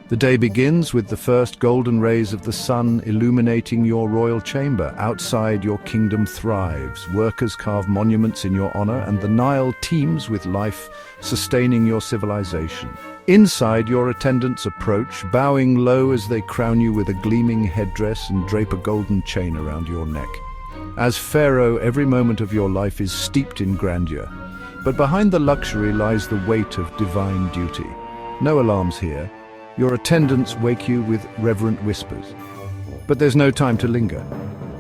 The day begins with the first golden rays of the sun illuminating your royal chamber. Outside, your kingdom thrives. Workers carve monuments in your honor, and the Nile teems with life, sustaining your civilization. Inside, your attendants approach, bowing low as they crown you with a gleaming headdress and drape a golden chain around your neck. As pharaoh, every moment of your life is steeped in grandeur. But behind the luxury lies the weight of divine duty. No alarms here. Your attendants wake you with reverent whispers. But there's no time to linger.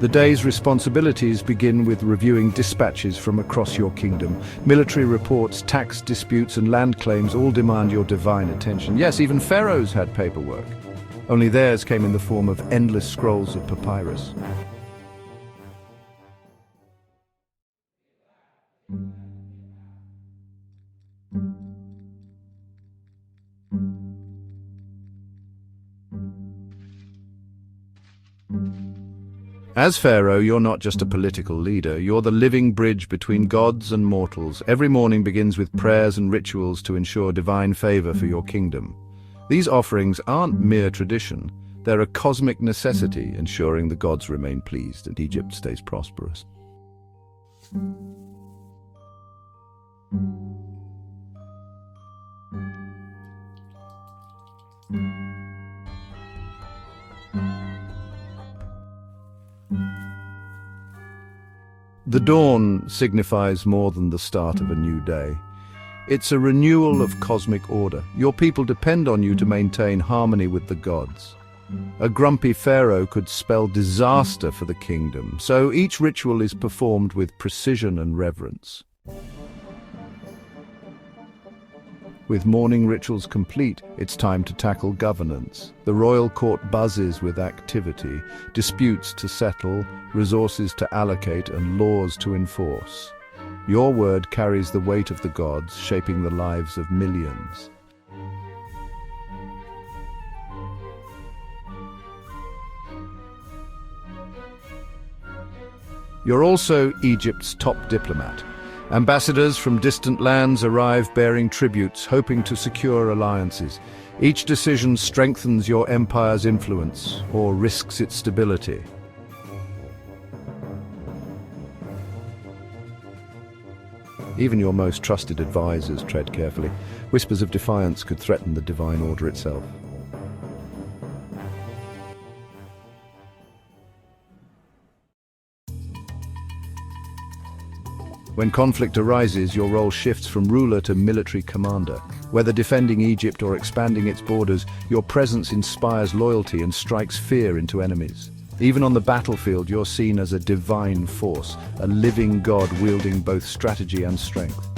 The day's responsibilities begin with reviewing dispatches from across your kingdom. Military reports, tax disputes, and land claims all demand your divine attention. Yes, even pharaohs had paperwork. Only theirs came in the form of endless scrolls of papyrus. As pharaoh, you're not just a political leader, you're the living bridge between gods and mortals. Every morning begins with prayers and rituals to ensure divine favor for your kingdom. These offerings aren't mere tradition, they're a cosmic necessity, ensuring the gods remain pleased and Egypt stays prosperous. The dawn signifies more than the start of a new day. It's a renewal of cosmic order. Your people depend on you to maintain harmony with the gods. A grumpy pharaoh could spell disaster for the kingdom, so each ritual is performed with precision and reverence. With morning rituals complete, it's time to tackle governance. The royal court buzzes with activity, disputes to settle, resources to allocate, and laws to enforce. Your word carries the weight of the gods, shaping the lives of millions. You're also Egypt's top diplomat. Ambassadors from distant lands arrive bearing tributes, hoping to secure alliances. Each decision strengthens your empire's influence or risks its stability. Even your most trusted advisors tread carefully. Whispers of defiance could threaten the divine order itself. When conflict arises, your role shifts from ruler to military commander. Whether defending Egypt or expanding its borders, your presence inspires loyalty and strikes fear into enemies. Even on the battlefield, you're seen as a divine force, a living god wielding both strategy and strength.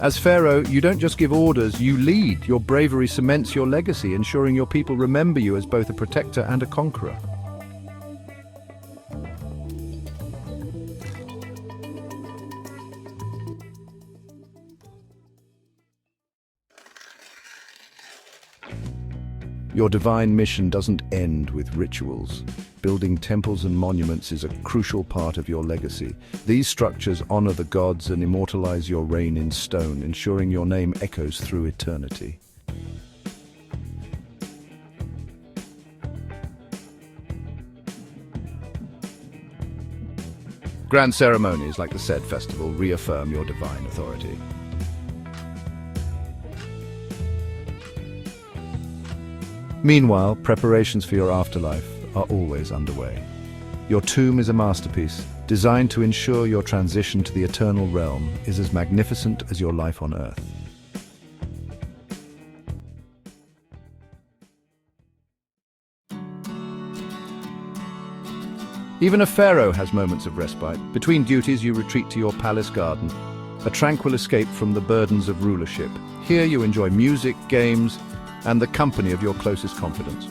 As pharaoh, you don't just give orders, you lead. Your bravery cements your legacy, ensuring your people remember you as both a protector and a conqueror. Your divine mission doesn't end with rituals. Building temples and monuments is a crucial part of your legacy. These structures honor the gods and immortalize your reign in stone, ensuring your name echoes through eternity. Grand ceremonies like the said festival reaffirm your divine authority. Meanwhile, preparations for your afterlife are always underway. Your tomb is a masterpiece, designed to ensure your transition to the eternal realm is as magnificent as your life on Earth. Even a pharaoh has moments of respite. Between duties, you retreat to your palace garden, a tranquil escape from the burdens of rulership. Here you enjoy music, games, and the company of your closest confidants.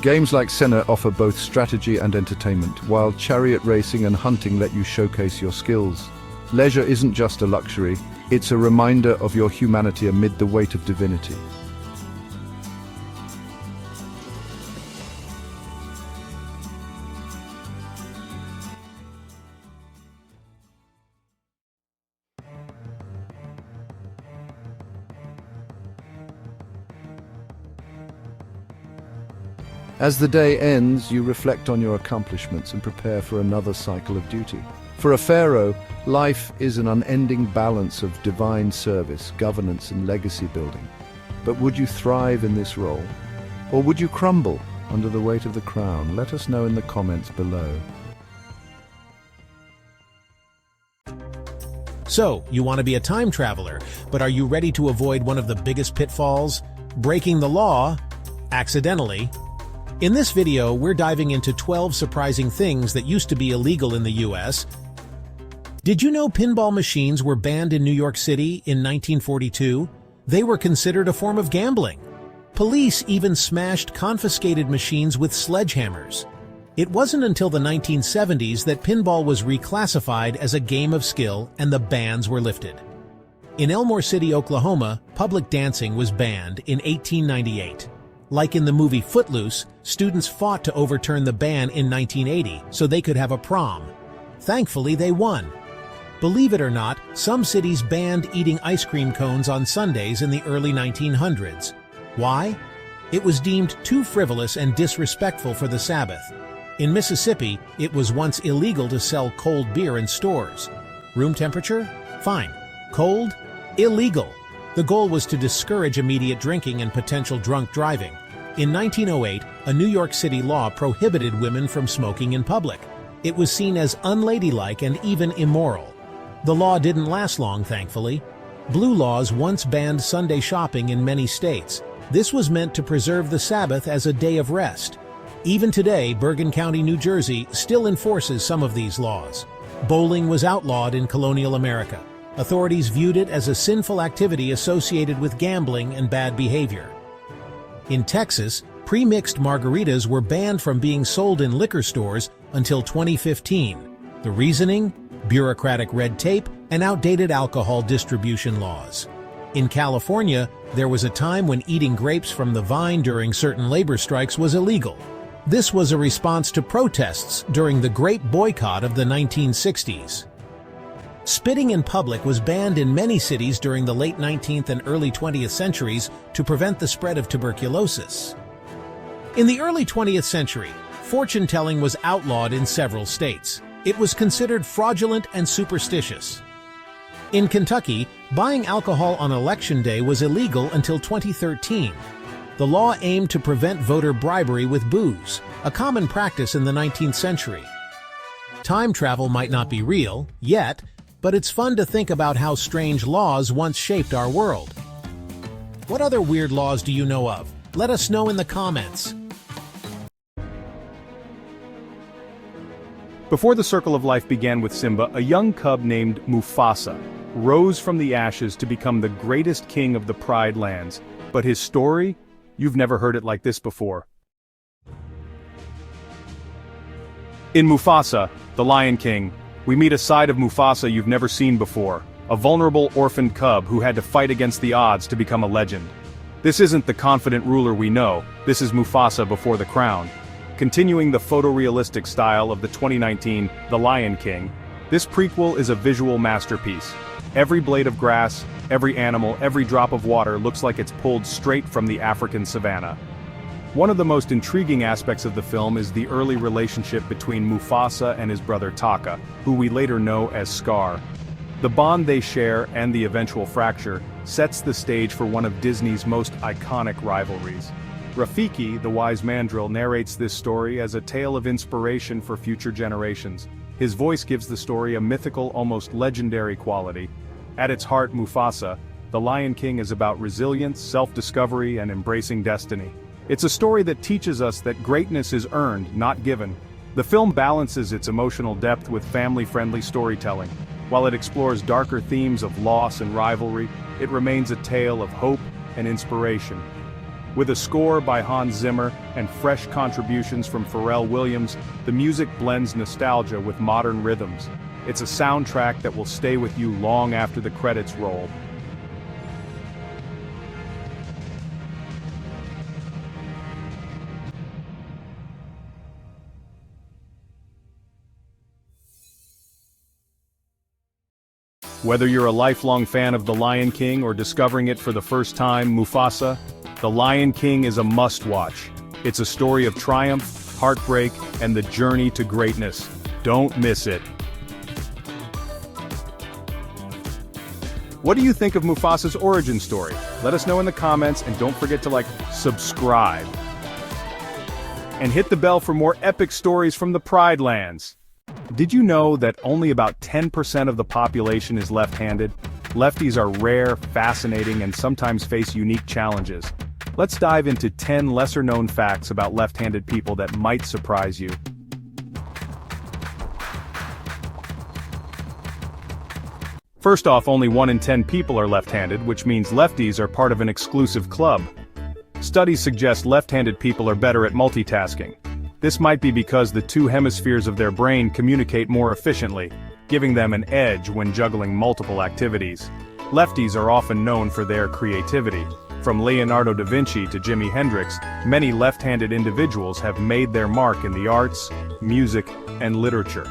Games like Senna offer both strategy and entertainment, while chariot racing and hunting let you showcase your skills. Leisure isn't just a luxury, it's a reminder of your humanity amid the weight of divinity. As the day ends, you reflect on your accomplishments and prepare for another cycle of duty. For a pharaoh, life is an unending balance of divine service, governance, and legacy building. But would you thrive in this role? Or would you crumble under the weight of the crown? Let us know in the comments below. So, you want to be a time traveler, but are you ready to avoid one of the biggest pitfalls? Breaking the law, accidentally. In this video, we're diving into 12 surprising things that used to be illegal in the US. Did you know pinball machines were banned in New York City in 1942? They were considered a form of gambling. Police even smashed confiscated machines with sledgehammers. It wasn't until the 1970s that pinball was reclassified as a game of skill and the bans were lifted. In Elmore City, Oklahoma, public dancing was banned in 1898. Like in the movie Footloose, students fought to overturn the ban in 1980 so they could have a prom. Thankfully, they won. Believe it or not, some cities banned eating ice cream cones on Sundays in the early 1900s. Why? It was deemed too frivolous and disrespectful for the Sabbath. In Mississippi, it was once illegal to sell cold beer in stores. Room temperature? Fine. Cold? Illegal. The goal was to discourage immediate drinking and potential drunk driving. In 1908, a New York City law prohibited women from smoking in public. It was seen as unladylike and even immoral. The law didn't last long, thankfully. Blue laws once banned Sunday shopping in many states. This was meant to preserve the Sabbath as a day of rest. Even today, Bergen County, New Jersey, still enforces some of these laws. Bowling was outlawed in colonial America. Authorities viewed it as a sinful activity associated with gambling and bad behavior. In Texas, pre-mixed margaritas were banned from being sold in liquor stores until 2015. The reasoning? Bureaucratic red tape and outdated alcohol distribution laws. In California, there was a time when eating grapes from the vine during certain labor strikes was illegal. This was a response to protests during the grape boycott of the 1960s. Spitting in public was banned in many cities during the late 19th and early 20th centuries to prevent the spread of tuberculosis. In the early 20th century, fortune-telling was outlawed in several states. It was considered fraudulent and superstitious. In Kentucky, buying alcohol on Election Day was illegal until 2013. The law aimed to prevent voter bribery with booze, a common practice in the 19th century. Time travel might not be real, yet, but it's fun to think about how strange laws once shaped our world. What other weird laws do you know of? Let us know in the comments. Before the circle of life began with Simba, a young cub named Mufasa rose from the ashes to become the greatest king of the Pride Lands. But his story? You've never heard it like this before. In Mufasa, the Lion King, we meet a side of Mufasa you've never seen before, a vulnerable orphaned cub who had to fight against the odds to become a legend. This isn't the confident ruler we know, this is Mufasa before the crown. Continuing the photorealistic style of the 2019 The Lion King, this prequel is a visual masterpiece. Every blade of grass, every animal, every drop of water looks like it's pulled straight from the African savanna. One of the most intriguing aspects of the film is the early relationship between Mufasa and his brother Taka, who we later know as Scar. The bond they share and the eventual fracture sets the stage for one of Disney's most iconic rivalries. Rafiki, the wise mandrill, narrates this story as a tale of inspiration for future generations. His voice gives the story a mythical, almost legendary quality. At its heart, Mufasa, The Lion King is about resilience, self-discovery, and embracing destiny. It's a story that teaches us that greatness is earned, not given. The film balances its emotional depth with family-friendly storytelling. While it explores darker themes of loss and rivalry, it remains a tale of hope and inspiration. With a score by Hans Zimmer and fresh contributions from Pharrell Williams, the music blends nostalgia with modern rhythms. It's a soundtrack that will stay with you long after the credits roll. Whether you're a lifelong fan of The Lion King or discovering it for the first time, Mufasa, The Lion King is a must-watch. It's a story of triumph, heartbreak, and the journey to greatness. Don't miss it. What do you think of Mufasa's origin story? Let us know in the comments, and don't forget to subscribe. And hit the bell for more epic stories from the Pride Lands. Did you know that only about 10% of the population is left-handed? Lefties are rare, fascinating, and sometimes face unique challenges. Let's dive into 10 lesser-known facts about left-handed people that might surprise you. First off, only 1 in 10 people are left-handed, which means lefties are part of an exclusive club. Studies suggest left-handed people are better at multitasking. This might be because the 2 hemispheres of their brain communicate more efficiently, giving them an edge when juggling multiple activities. Lefties are often known for their creativity. From Leonardo da Vinci to Jimi Hendrix, many left-handed individuals have made their mark in the arts, music, and literature.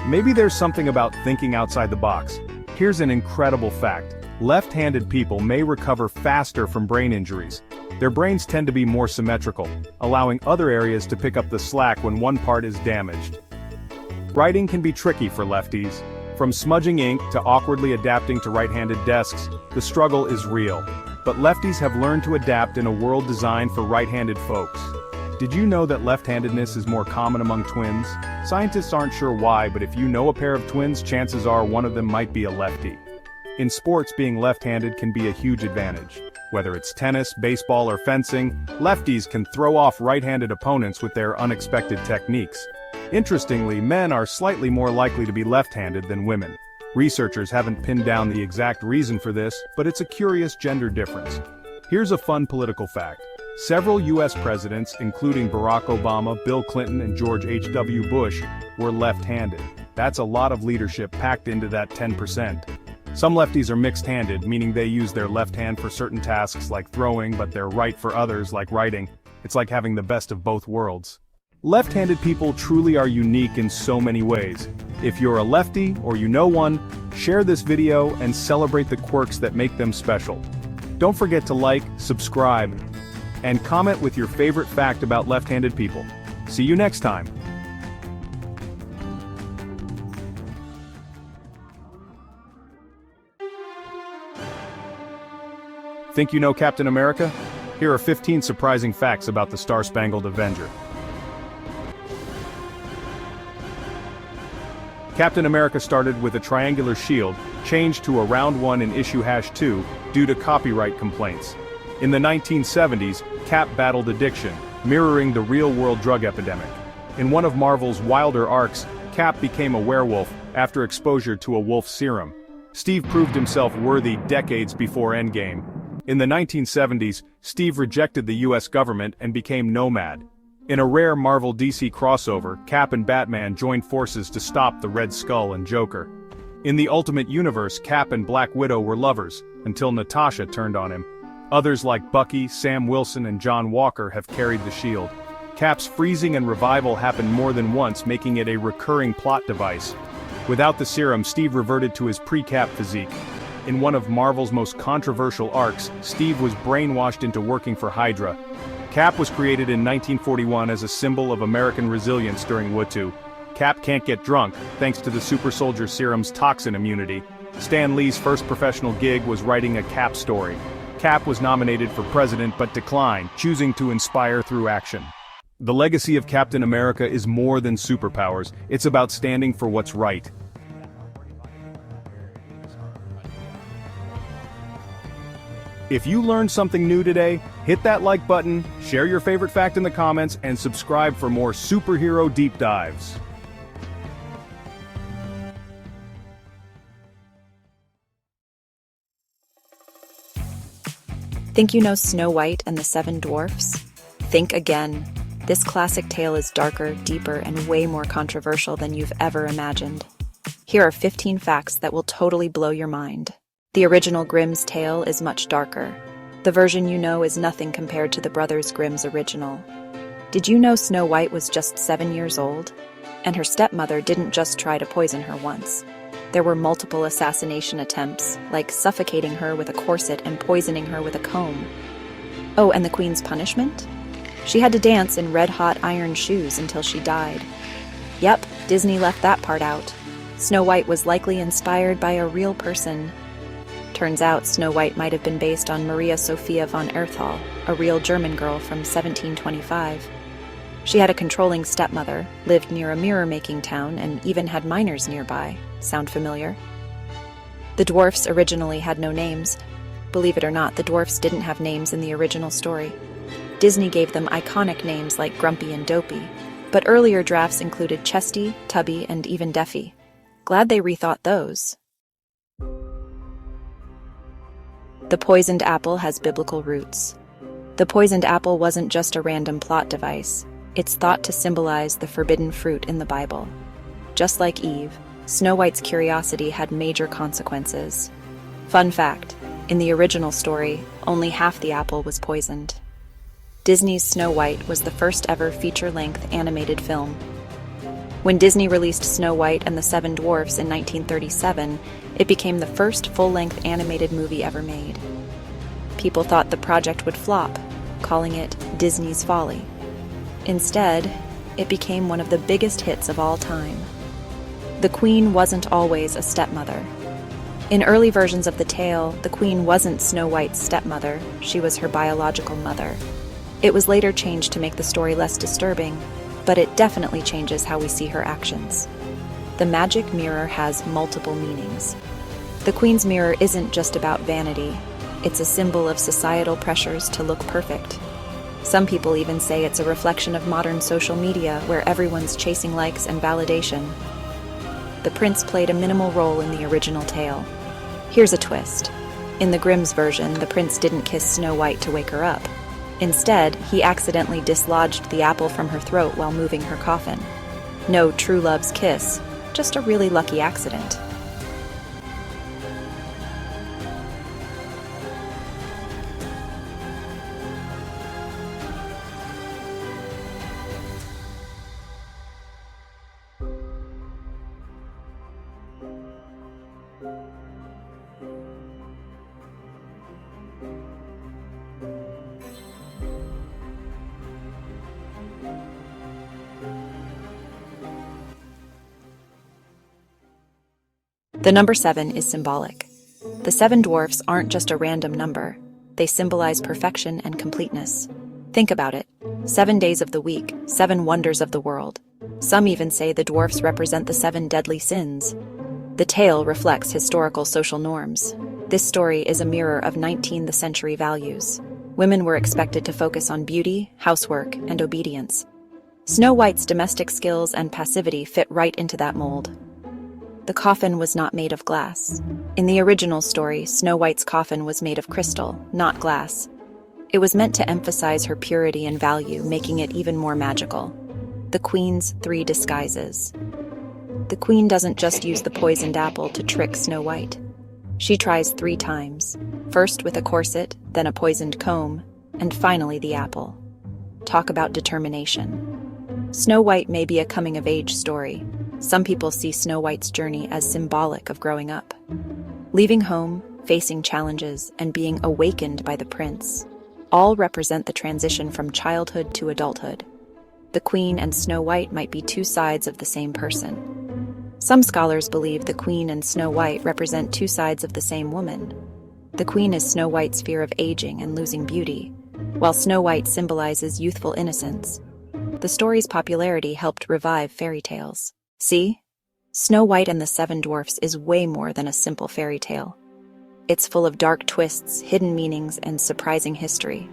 Maybe there's something about thinking outside the box. Here's an incredible fact. Left-handed people may recover faster from brain injuries. Their brains tend to be more symmetrical, allowing other areas to pick up the slack when one part is damaged. Writing can be tricky for lefties. From smudging ink to awkwardly adapting to right-handed desks, the struggle is real. But lefties have learned to adapt in a world designed for right-handed folks. Did you know that left-handedness is more common among twins? Scientists aren't sure why, but if you know a pair of twins, chances are one of them might be a lefty. In sports, being left-handed can be a huge advantage. Whether it's tennis, baseball, or fencing, lefties can throw off right-handed opponents with their unexpected techniques. Interestingly, men are slightly more likely to be left-handed than women. Researchers haven't pinned down the exact reason for this, but it's a curious gender difference. Here's a fun political fact. Several U.S. presidents, including Barack Obama, Bill Clinton, and George H.W. Bush, were left-handed. That's a lot of leadership packed into that 10%. Some lefties are mixed-handed, meaning they use their left hand for certain tasks like throwing, but their right for others like writing. It's like having the best of both worlds. Left-handed people truly are unique in so many ways. If you're a lefty, or you know one, share this video and celebrate the quirks that make them special. Don't forget to like, subscribe, and comment with your favorite fact about left-handed people. See you next time. Think you know Captain America? Here are 15 surprising facts about the Star-Spangled Avenger. Captain America started with a triangular shield, changed to a round one in issue #2 due to copyright complaints. In the 1970s, Cap battled addiction, mirroring the real-world drug epidemic. In one of Marvel's wilder arcs, Cap became a werewolf after exposure to a wolf serum. Steve proved himself worthy decades before Endgame. In the 1970s, Steve rejected the US government and became Nomad. In a rare Marvel-DC crossover, Cap and Batman joined forces to stop the Red Skull and Joker. In the Ultimate Universe, Cap and Black Widow were lovers, until Natasha turned on him. Others like Bucky, Sam Wilson, and John Walker have carried the shield. Cap's freezing and revival happened more than once, making it a recurring plot device. Without the serum, Steve reverted to his pre-Cap physique. In one of Marvel's most controversial arcs, Steve was brainwashed into working for Hydra. Cap was created in 1941 as a symbol of American resilience during WW2. Cap can't get drunk, thanks to the super soldier serum's toxin immunity. Stan Lee's first professional gig was writing a Cap story. Cap was nominated for president but declined, choosing to inspire through action. The legacy of Captain America is more than superpowers, it's about standing for what's right. If you learned something new today, hit that like button, share your favorite fact in the comments, and subscribe for more superhero deep dives. Think you know Snow White and the Seven Dwarfs? Think again. This classic tale is darker, deeper, and way more controversial than you've ever imagined. Here are 15 facts that will totally blow your mind. The original Grimm's tale is much darker. The version you know is nothing compared to the Brothers Grimm's original. Did you know Snow White was just 7 years old? And her stepmother didn't just try to poison her once. There were multiple assassination attempts, like suffocating her with a corset and poisoning her with a comb. Oh, and the Queen's punishment? She had to dance in red-hot iron shoes until she died. Yep, Disney left that part out. Snow White was likely inspired by a real person. Turns out Snow White might have been based on Maria Sophia von Erthal, a real German girl from 1725. She had a controlling stepmother, lived near a mirror-making town, and even had miners nearby. Sound familiar? The dwarfs originally had no names. Believe it or not, the dwarfs didn't have names in the original story. Disney gave them iconic names like Grumpy and Dopey, but earlier drafts included Chesty, Tubby, and even Deffy. Glad they rethought those. The poisoned apple has biblical roots. The poisoned apple wasn't just a random plot device. It's thought to symbolize the forbidden fruit in the Bible. Just like Eve, Snow White's curiosity had major consequences. Fun fact, in the original story, only half the apple was poisoned. Disney's Snow White was the first ever feature-length animated film. When Disney released Snow White and the Seven Dwarfs in 1937, it became the first full-length animated movie ever made. People thought the project would flop, calling it Disney's Folly. Instead, it became one of the biggest hits of all time. The Queen wasn't always a stepmother. In early versions of the tale, the Queen wasn't Snow White's stepmother, she was her biological mother. It was later changed to make the story less disturbing, but it definitely changes how we see her actions. The magic mirror has multiple meanings. The Queen's mirror isn't just about vanity, it's a symbol of societal pressures to look perfect. Some people even say it's a reflection of modern social media where everyone's chasing likes and validation. The prince played a minimal role in the original tale. Here's a twist. In the Grimm's version, the prince didn't kiss Snow White to wake her up. Instead, he accidentally dislodged the apple from her throat while moving her coffin. No true love's kiss, just a really lucky accident. The number 7 is symbolic. The 7 dwarfs aren't just a random number. They symbolize perfection and completeness. Think about it. 7 days of the week, 7 wonders of the world. Some even say the dwarfs represent the 7 deadly sins. The tale reflects historical social norms. This story is a mirror of 19th century values. Women were expected to focus on beauty, housework, and obedience. Snow White's domestic skills and passivity fit right into that mold. The coffin was not made of glass. In the original story, Snow White's coffin was made of crystal, not glass. It was meant to emphasize her purity and value, making it even more magical. The Queen's 3 disguises. The Queen doesn't just use the poisoned apple to trick Snow White. She tries 3 times, first with a corset, then a poisoned comb, and finally the apple. Talk about determination. Snow White may be a coming-of-age story. Some people see Snow White's journey as symbolic of growing up. Leaving home, facing challenges, and being awakened by the prince, all represent the transition from childhood to adulthood. The Queen and Snow White might be 2 sides of the same person. Some scholars believe the Queen and Snow White represent 2 sides of the same woman. The Queen is Snow White's fear of aging and losing beauty, while Snow White symbolizes youthful innocence. The story's popularity helped revive fairy tales. See? Snow White and the 7 Dwarfs is way more than a simple fairy tale. It's full of dark twists, hidden meanings, and surprising history.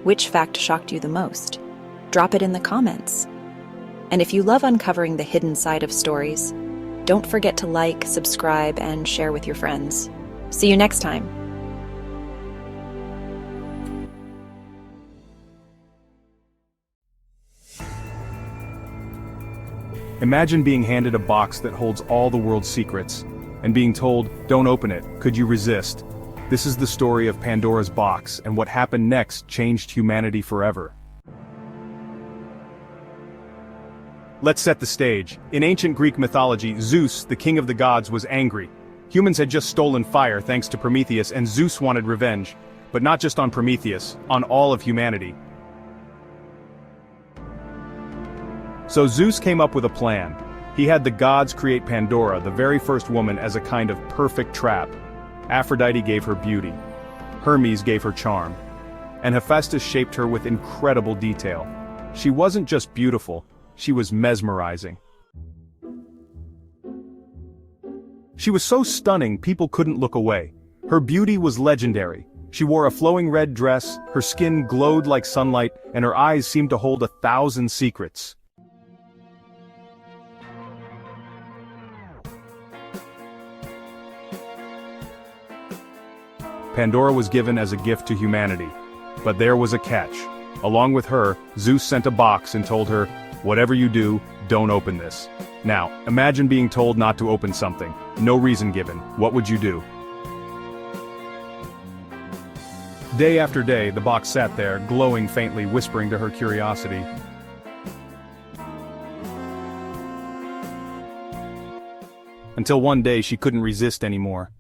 Which fact shocked you the most? Drop it in the comments. And if you love uncovering the hidden side of stories, don't forget to like, subscribe, and share with your friends. See you next time. Imagine being handed a box that holds all the world's secrets, and being told, don't open it. Could you resist? This is the story of Pandora's box, and what happened next changed humanity forever. Let's set the stage. In ancient Greek mythology, Zeus, the king of the gods, was angry. Humans had just stolen fire thanks to Prometheus, and Zeus wanted revenge. But not just on Prometheus, on all of humanity. So Zeus came up with a plan. He had the gods create Pandora, the very first woman, as a kind of perfect trap. Aphrodite gave her beauty. Hermes gave her charm. And Hephaestus shaped her with incredible detail. She wasn't just beautiful, she was mesmerizing. She was so stunning people couldn't look away. Her beauty was legendary. She wore a flowing red dress, her skin glowed like sunlight, and her eyes seemed to hold 1,000 secrets. Pandora was given as a gift to humanity. But there was a catch. Along with her, Zeus sent a box and told her, whatever you do, don't open this. Now, imagine being told not to open something. No reason given. What would you do? Day after day, the box sat there, glowing faintly, whispering to her curiosity. Until one day she couldn't resist anymore.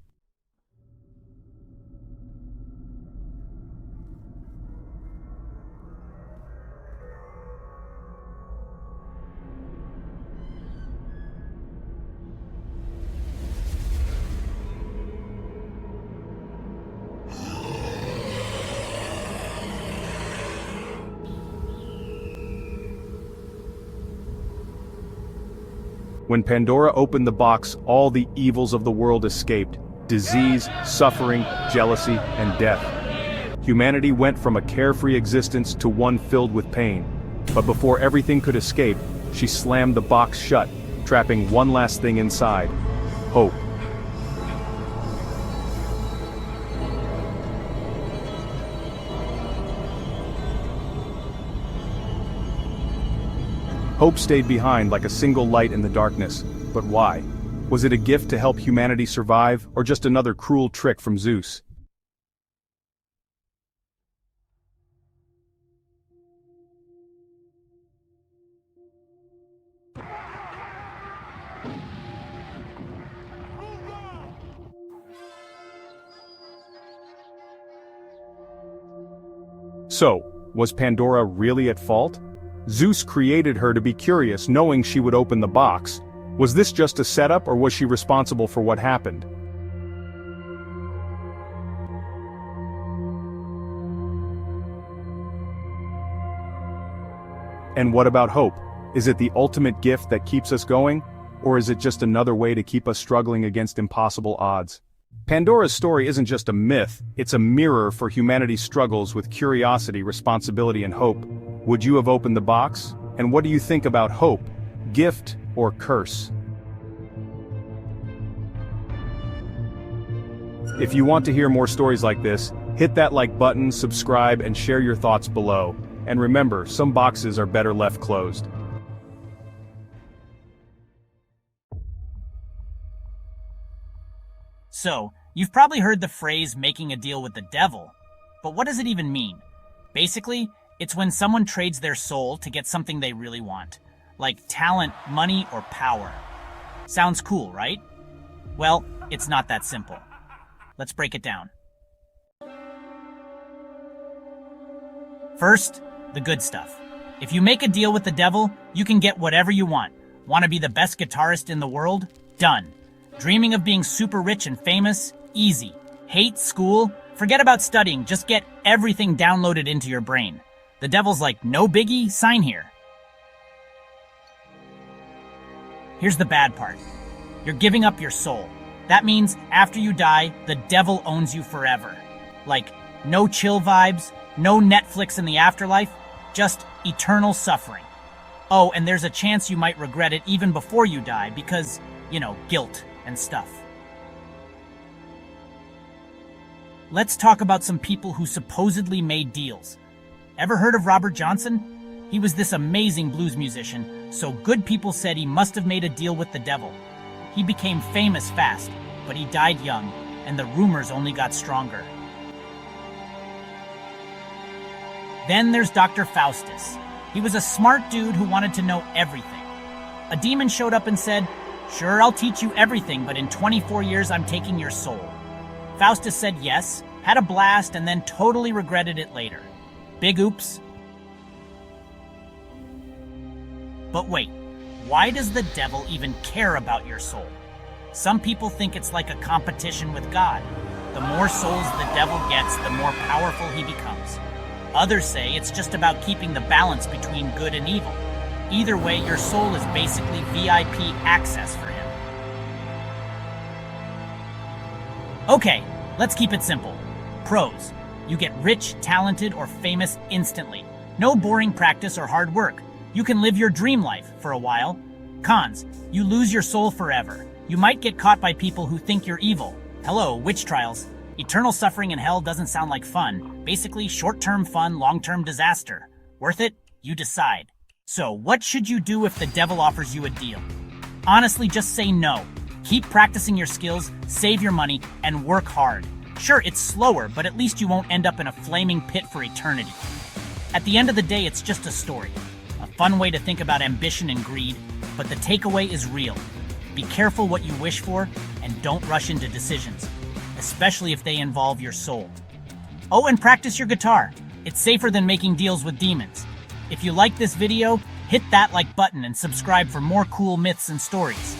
When Pandora opened the box, all the evils of the world escaped: disease, suffering, jealousy, and death. Humanity went from a carefree existence to one filled with pain. But before everything could escape, she slammed the box shut, trapping one last thing inside: hope. Hope stayed behind like a single light in the darkness. But why? Was it a gift to help humanity survive, or just another cruel trick from Zeus? So, was Pandora really at fault? Zeus created her to be curious, knowing she would open the box. Was this just a setup, or was she responsible for what happened? And what about hope? Is it the ultimate gift that keeps us going? Or is it just another way to keep us struggling against impossible odds? Pandora's story isn't just a myth, it's a mirror for humanity's struggles with curiosity, responsibility, and hope. Would you have opened the box? And what do you think about hope? Gift or curse? If you want to hear more stories like this, hit that like button, subscribe, and share your thoughts below. And remember, some boxes are better left closed. So, you've probably heard the phrase making a deal with the devil, but what does it even mean? Basically, it's when someone trades their soul to get something they really want, like talent, money, or power. Sounds cool, right? Well, it's not that simple. Let's break it down. First, the good stuff. If you make a deal with the devil, you can get whatever you want. Want to be the best guitarist in the world? Done. Dreaming of being super rich and famous? Easy. Hate school? Forget about studying, just get everything downloaded into your brain. The devil's like, no biggie, sign here. Here's the bad part. You're giving up your soul. That means after you die, the devil owns you forever. Like, no chill vibes, no Netflix in the afterlife, just eternal suffering. Oh, and there's a chance you might regret it even before you die because, guilt and stuff. Let's talk about some people who supposedly made deals. Ever heard of Robert Johnson? He was this amazing blues musician, So good people said he must have made a deal with the devil. He became famous fast, but he died young, and the rumors only got stronger. Then there's Dr. Faustus. He was a smart dude who wanted to know everything. A demon showed up and said, "Sure, I'll teach you everything, but in 24 years I'm taking your soul." Faustus said yes, had a blast, and then totally regretted it later. Big oops. But wait, why does the devil even care about your soul? Some people think it's like a competition with God. The more souls the devil gets, the more powerful he becomes. Others say it's just about keeping the balance between good and evil. Either way, your soul is basically VIP access for him. Okay, let's keep it simple. Pros: you get rich, talented, or famous instantly. No boring practice or hard work. You can live your dream life for a while. Cons: you lose your soul forever. You might get caught by people who think you're evil. Hello, witch trials. Eternal suffering in hell doesn't sound like fun. Basically, short-term fun, long-term disaster. Worth it? You decide. So, what should you do if the devil offers you a deal? Honestly, just say no. Keep practicing your skills, save your money, and work hard. Sure, it's slower, but at least you won't end up in a flaming pit for eternity. At the end of the day, it's just a story. A fun way to think about ambition and greed, but the takeaway is real. Be careful what you wish for, and don't rush into decisions, especially if they involve your soul. Oh, and practice your guitar. It's safer than making deals with demons. If you like this video, hit that like button and subscribe for more cool myths and stories.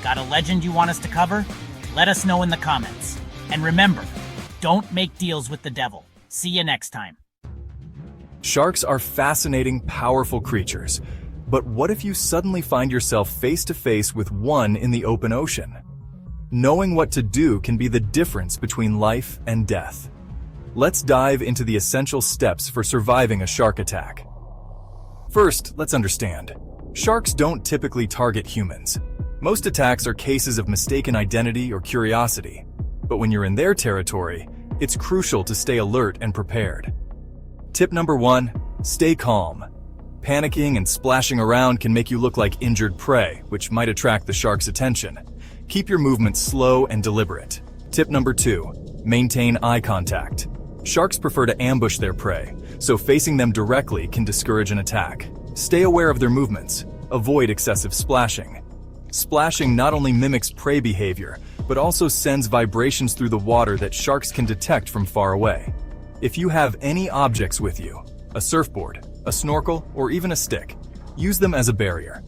Got a legend you want us to cover? Let us know in the comments. And remember, don't make deals with the devil. See you next time. Sharks are fascinating, powerful creatures. But what if you suddenly find yourself face to face with one in the open ocean? Knowing what to do can be the difference between life and death. Let's dive into the essential steps for surviving a shark attack. First, let's understand. Sharks don't typically target humans. Most attacks are cases of mistaken identity or curiosity. But when you're in their territory, it's crucial to stay alert and prepared. Tip number 1, stay calm. Panicking and splashing around can make you look like injured prey, which might attract the shark's attention. Keep your movements slow and deliberate. Tip number 2, maintain eye contact. Sharks prefer to ambush their prey, so facing them directly can discourage an attack. Stay aware of their movements. Avoid excessive splashing. Splashing not only mimics prey behavior, but also sends vibrations through the water that sharks can detect from far away. If you have any objects with you, a surfboard, a snorkel, or even a stick, use them as a barrier.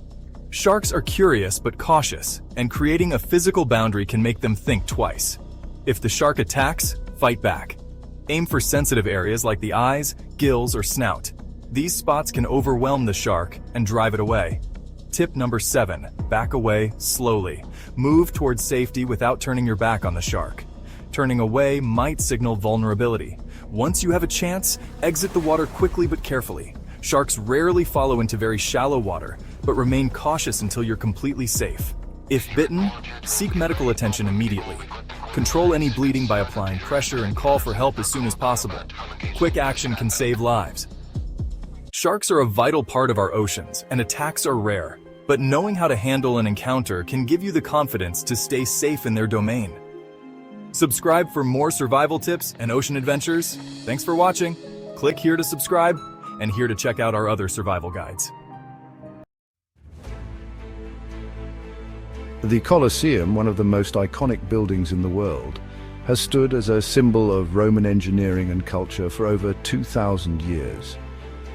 Sharks are curious but cautious, and creating a physical boundary can make them think twice. If the shark attacks, fight back. Aim for sensitive areas like the eyes, gills, or snout. These spots can overwhelm the shark and drive it away. Tip number 7, back away slowly. Move towards safety without turning your back on the shark. Turning away might signal vulnerability. Once you have a chance, exit the water quickly but carefully. Sharks rarely follow into very shallow water, but remain cautious until you're completely safe. If bitten, seek medical attention immediately. Control any bleeding by applying pressure and call for help as soon as possible. Quick action can save lives. Sharks are a vital part of our oceans, and attacks are rare. But knowing how to handle an encounter can give you the confidence to stay safe in their domain. Subscribe for more survival tips and ocean adventures. Thanks for watching. Click here to subscribe, and here to check out our other survival guides. The Colosseum, one of the most iconic buildings in the world, has stood as a symbol of Roman engineering and culture for over 2,000 years.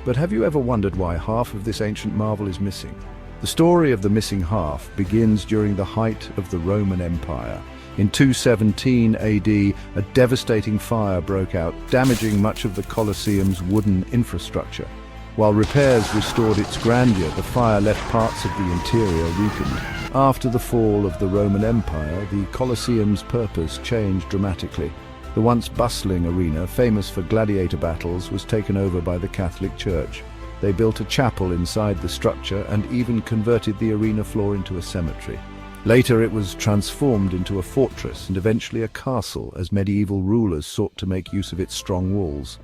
But have you ever wondered why half of this ancient marvel is missing? The story of the missing half begins during the height of the Roman Empire. In 217 AD, a devastating fire broke out, damaging much of the Colosseum's wooden infrastructure. While repairs restored its grandeur, the fire left parts of the interior weakened. After the fall of the Roman Empire, the Colosseum's purpose changed dramatically. The once bustling arena, famous for gladiator battles, was taken over by the Catholic Church. They built a chapel inside the structure and even converted the arena floor into a cemetery. Later it was transformed into a fortress and eventually a castle as medieval rulers sought to make use of its strong walls.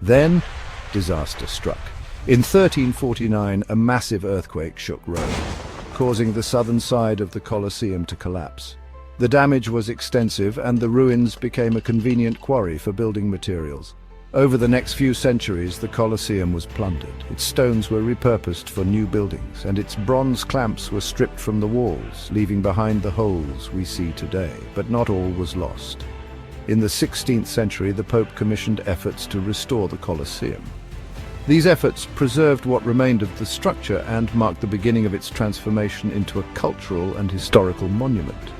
Then, disaster struck. In 1349, a massive earthquake shook Rome, causing the southern side of the Colosseum to collapse. The damage was extensive, and the ruins became a convenient quarry for building materials. Over the next few centuries, the Colosseum was plundered. Its stones were repurposed for new buildings, and its bronze clamps were stripped from the walls, leaving behind the holes we see today. But not all was lost. In the 16th century, the Pope commissioned efforts to restore the Colosseum. These efforts preserved what remained of the structure and marked the beginning of its transformation into a cultural and historical monument.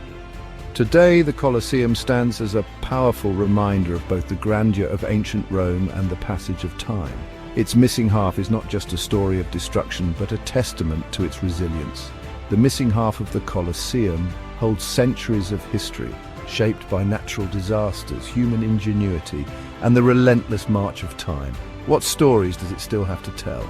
Today, the Colosseum stands as a powerful reminder of both the grandeur of ancient Rome and the passage of time. Its missing half is not just a story of destruction, but a testament to its resilience. The missing half of the Colosseum holds centuries of history, shaped by natural disasters, human ingenuity, and the relentless march of time. What stories does it still have to tell?